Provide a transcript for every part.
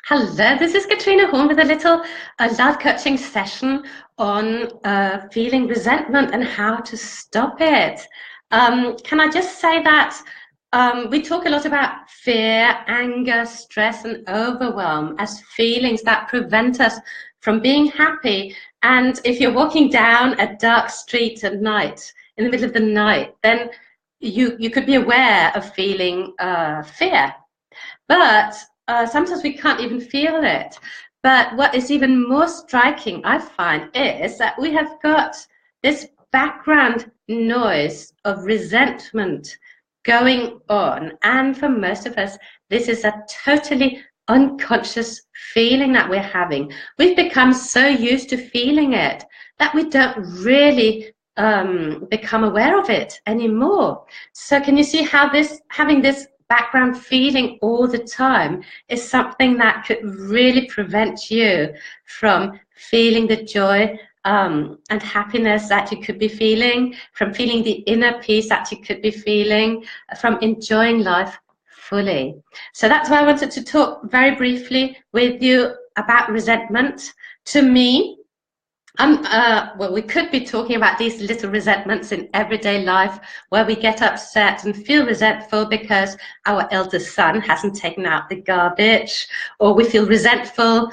Hello, this is Katrine with a little love coaching session on feeling resentment and how to stop it. Can I just say that we talk a lot about fear, anger, stress, and overwhelm as feelings that prevent us from being happy. And if you're walking down a dark street at night, in the middle of the night, then you could be aware of feeling fear. But sometimes we can't even feel it. But what is even more striking, I find, is that we have got this background noise of resentment going on. And for most of us, this is a totally unconscious feeling that we're having. We've become so used to feeling it that we don't really become aware of it anymore. So can you see how having this background feeling all the time is something that could really prevent you from feeling the joy and happiness that you could be feeling, from feeling the inner peace that you could be feeling, from enjoying life fully. So that's why I wanted to talk very briefly with you about resentment. To me, well, we could be talking about these little resentments in everyday life where we get upset and feel resentful because our eldest son hasn't taken out the garbage, or we feel resentful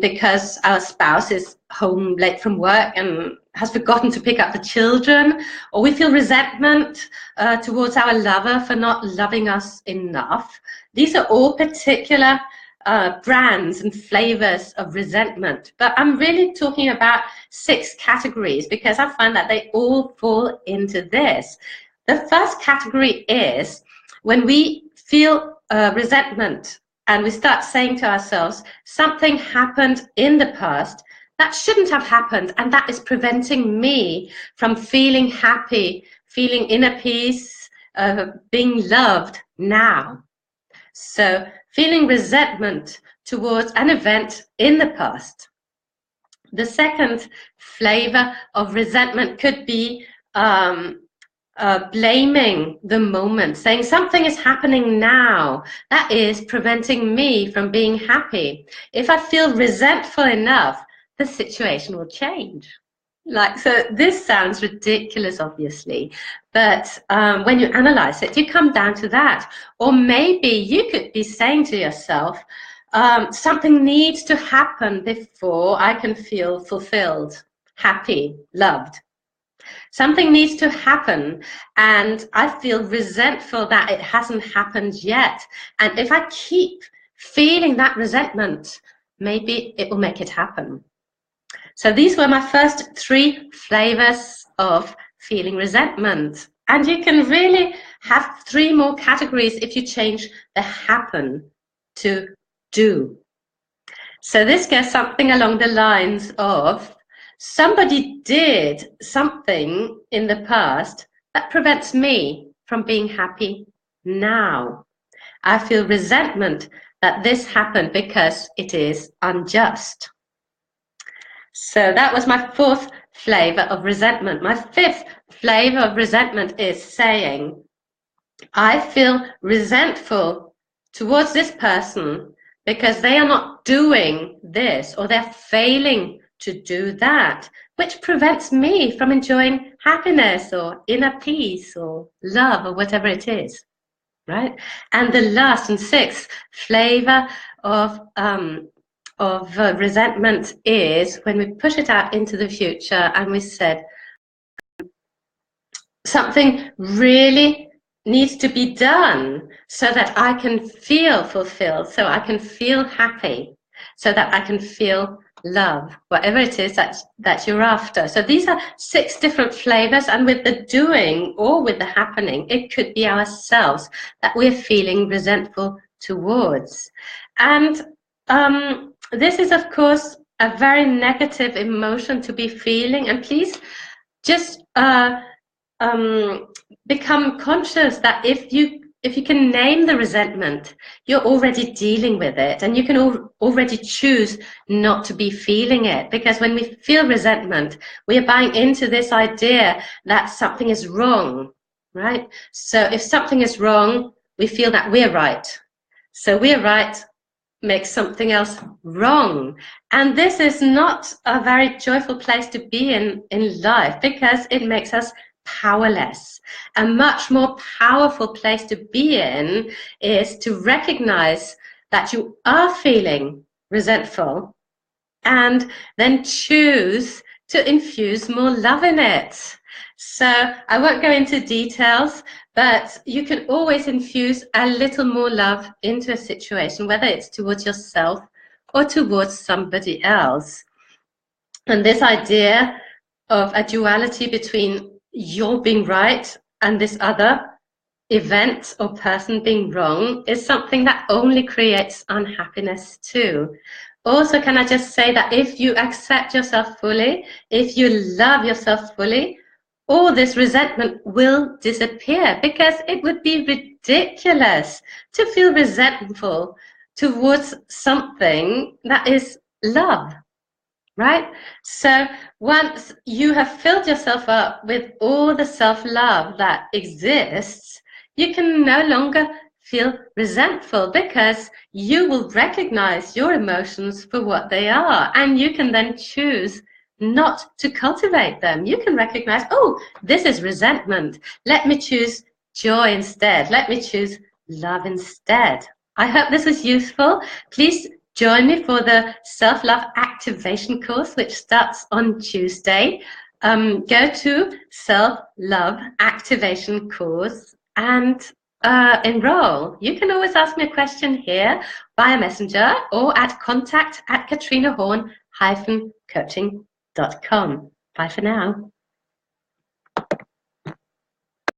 because our spouse is home late from work and has forgotten to pick up the children, or we feel resentment towards our lover for not loving us enough. These are all particular brands and flavors of resentment, but I'm really talking about 6 categories because I find that they all fall into this. The first category is when we feel resentment and we start saying to ourselves, something happened in the past that shouldn't have happened, and that is preventing me from feeling happy, feeling inner peace, being loved now. So feeling resentment towards an event in the past. The second flavor of resentment could be blaming the moment, saying something is happening now that is preventing me from being happy. If I feel resentful enough, the situation will change. So this sounds ridiculous, obviously, but when you analyze it, you come down to that. Or maybe you could be saying to yourself, something needs to happen before I can feel fulfilled, happy, loved. Something needs to happen, and I feel resentful that it hasn't happened yet. And if I keep feeling that resentment, maybe it will make it happen. So these were my first 3 flavors of feeling resentment. And you can really have 3 more categories if you change the happen to do. So this goes something along the lines of somebody did something in the past that prevents me from being happy now. I feel resentment that this happened because it is unjust. So that was my 4th flavor of resentment. My 5th flavor of resentment is saying, I feel resentful towards this person because they are not doing this, or they're failing to do that, which prevents me from enjoying happiness or inner peace or love or whatever it is, right? And the last and 6th flavor of resentment is when we push it out into the future and we said something really needs to be done so that I can feel fulfilled, so I can feel happy, so that I can feel love, whatever it is that you're after. So these are 6 different flavors, and with the doing or with the happening, it could be ourselves that we're feeling resentful towards. And this is, of course, a very negative emotion to be feeling, and please just become conscious that if you can name the resentment, you're already dealing with it, and you can already choose not to be feeling it. Because when we feel resentment, we are buying into this idea that something is wrong, right? So if something is wrong, we feel that we're right. So we're right, make something else wrong. And this is not a very joyful place to be in life, because it makes us powerless. A much more powerful place to be in is to recognize that you are feeling resentful and then choose to infuse more love in it. So I won't go into details, but you can always infuse a little more love into a situation, whether it's towards yourself or towards somebody else. And this idea of a duality between you're being right and this other event or person being wrong is something that only creates unhappiness too. Also, can I just say that if you accept yourself fully, if you love yourself fully, all this resentment will disappear, because it would be ridiculous to feel resentful towards something that is love. Right? So once you have filled yourself up with all the self-love that exists, you can no longer feel resentful, because you will recognize your emotions for what they are, and you can then choose not to cultivate them. You can recognize, oh, this is resentment. Let me choose joy instead. Let me choose love instead. I hope this was useful. Please join me for the self-love activation course, which starts on Tuesday. Go to self-love activation course and enroll. You can always ask me a question here via Messenger or at contact@katrinehorn-coaching.com. Bye for now.